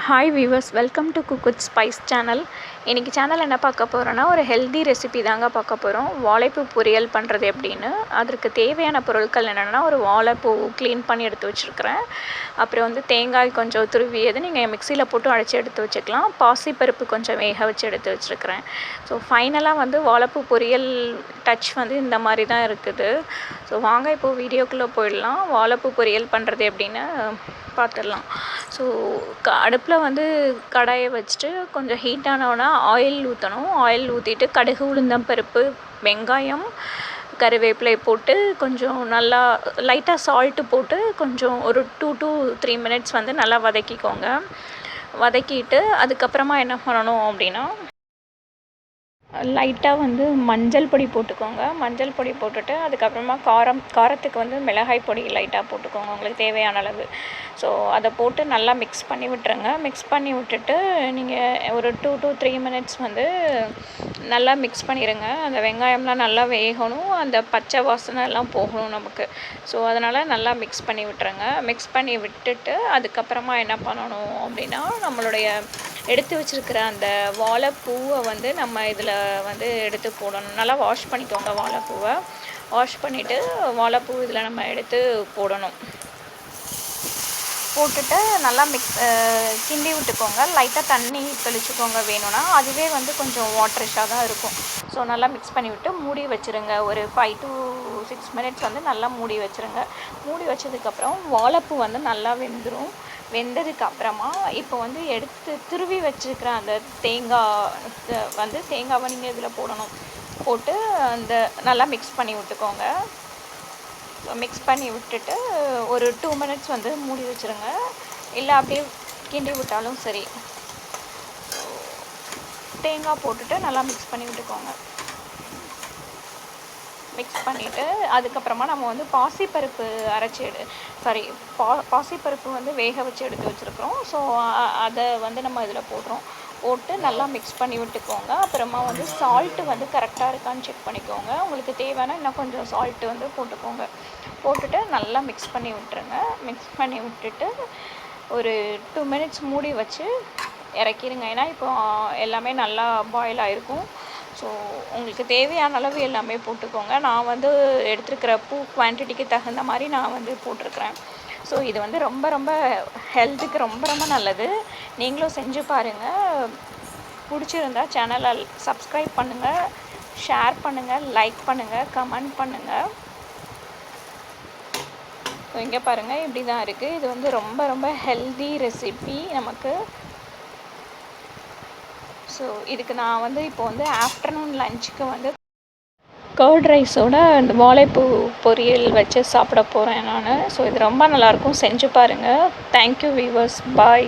Hi viewers, welcome to cook with spice channel. இன்றைக்கி channel என்ன பார்க்க போகிறோன்னா, ஒரு ஹெல்தி ரெசிபி தாங்க பார்க்க போகிறோம். வாழைப்பூ பொரியல் பண்ணுறது எப்படின்னு. அதற்கு தேவையான பொருட்கள் என்னென்னா, ஒரு வாழைப்பூ க்ளீன் பண்ணி எடுத்து வச்சுருக்கிறேன். அப்புறம் தேங்காய் கொஞ்சம் துருவியது நீங்கள் மிக்சியில் போட்டு அரைச்சி எடுத்து வச்சுக்கலாம். பாசிப்பருப்பு கொஞ்சம் வேக வச்சு எடுத்து வச்சுருக்கிறேன். ஸோ ஃபைனலாக வாழைப்பூ பொரியல் டச் இந்த மாதிரி தான் இருக்குது. ஸோ வாங்க இப்போது வீடியோக்குள்ளே போயிடலாம். வாழைப்பூ பொரியல் பண்ணுறது எப்படின்னு பார்த்துடலாம். ஸோ அடுப்பில் கடாயை வச்சுட்டு கொஞ்சம் ஹீட் ஆனோன்னா ஆயில் ஊற்றணும். ஆயில் ஊற்றிட்டு கடுகு, உளுந்தம் பருப்பு, வெங்காயம், கருவேப்பிலை போட்டு கொஞ்சம் நல்லா லைட்டாக சால்ட்டு போட்டு கொஞ்சம் ஒரு 2 to 3 மினிட்ஸ் நல்லா வதக்கிக்கோங்க. வதக்கிட்டு அதுக்கப்புறமா என்ன பண்ணணும் அப்படின்னா, லைட்டாக மஞ்சள் பொடி போட்டுக்கோங்க. மஞ்சள் பொடி போட்டுட்டு அதுக்கப்புறமா காரத்துக்கு மிளகாய் பொடி லைட்டாக போட்டுக்கோங்க, உங்களுக்கு தேவையான அளவு. ஸோ அதை போட்டு நல்லா மிக்ஸ் பண்ணி விட்டுருங்க. மிக்ஸ் பண்ணி விட்டுட்டு நீங்கள் ஒரு 2 to 3 மினிட்ஸ் நல்லா மிக்ஸ் பண்ணிடுங்க. அந்த வெங்காயம்லாம் நல்லா வேகணும், அந்த பச்சை வாசனை எல்லாம் போகணும் நமக்கு. ஸோ அதனால் நல்லா மிக்ஸ் பண்ணி விட்டுருங்க. மிக்ஸ் பண்ணி விட்டுட்டு அதுக்கப்புறமா என்ன பண்ணணும் அப்படின்னா, நம்மளுடைய எடுத்து வச்சுருக்கிற அந்த வாழைப்பூவை நம்ம இதில் எடுத்து போடணும். நல்லா வாஷ் பண்ணிக்கோங்க. வாழைப்பூவை வாஷ் பண்ணிவிட்டு வாழைப்பூ இதில் நம்ம எடுத்து போடணும். போட்டுட்டு நல்லா கிண்டி விட்டுக்கோங்க. லைட்டாக தண்ணி தெளிச்சுக்கோங்க வேணும்னா. அதுவே கொஞ்சம் வாட்டரிஷாக தான் இருக்கும். ஸோ நல்லா மிக்ஸ் பண்ணி விட்டு மூடி வச்சுருங்க. ஒரு 5 to 6 மினிட்ஸ் நல்லா மூடி வச்சுருங்க. மூடி வச்சதுக்கப்புறம் வாழைப்பூ நல்லா வெந்துடும். வெந்ததுக்கப்புறமா இப்போ எடுத்து துருவி வச்சுருக்கிற அந்த தேங்காவை நீங்கள் இதில் போடணும். போட்டு நல்லா மிக்ஸ் பண்ணி விட்டுக்கோங்க. மிக்ஸ் பண்ணி விட்டுட்டு ஒரு 2 மினிட்ஸ் மூடி வச்சுருங்க. இல்லை அப்படியே கிண்டி விட்டாலும் சரி. தேங்காய் போட்டுட்டு நல்லா மிக்ஸ் பண்ணி விட்டுக்கோங்க. மிக்ஸ் பண்ணிவிட்டு அதுக்கப்புறமா நம்ம பாசிப்பருப்பு பாசிப்பருப்பு வேக வச்சு எடுத்து வச்சுருக்குறோம். ஸோ அதை நம்ம இதில் போடுறோம். போட்டு நல்லா மிக்ஸ் பண்ணி விட்டுக்கோங்க. அப்புறமா சால்ட்டு கரெக்டாக இருக்கான்னு செக் பண்ணிக்கோங்க. உங்களுக்கு தேவைன்னா இன்னும் கொஞ்சம் சால்ட்டு போட்டுக்கோங்க. போட்டுட்டு நல்லா மிக்ஸ் பண்ணி விட்டுருங்க. மிக்ஸ் பண்ணி விட்டுட்டு ஒரு 2 மினிட்ஸ் மூடி வச்சு இறக்கிடுங்க. ஏன்னா இப்போ எல்லாமே நல்லா பாயில் ஆகிருக்கும். ஸோ உங்களுக்கு தேவையான அளவு எல்லாமே போட்டுக்கோங்க. நான் எடுத்துருக்கிற பூ குவான்டிட்டிக்கு தகுந்த மாதிரி நான் போட்டிருக்கிறேன். ஸோ இது ரொம்ப ரொம்ப ஹெல்த்துக்கு ரொம்ப ரொம்ப நல்லது. நீங்களும் செஞ்சு பாருங்கள். பிடிச்சிருந்தா சேனலை சப்ஸ்கிரைப் பண்ணுங்கள், ஷேர் பண்ணுங்கள், லைக் பண்ணுங்கள், கமெண்ட் பண்ணுங்கள். ஸோ இங்கே பாருங்கள், இப்படி தான் இருக்குது. இது ரொம்ப ரொம்ப ஹெல்தி ரெசிபி நமக்கு. ஸோ இதுக்கு நான் இப்போ ஆஃப்டர்நூன் லஞ்சுக்கு கர்ட் ரைஸோட இந்த வாழைப்பூ பொரியல் வச்சு சாப்பிட போகிறேன் நான். ஸோ இது ரொம்ப நல்லாயிருக்கும், செஞ்சு பாருங்கள். தேங்க்யூ வீவர்ஸ், பாய்.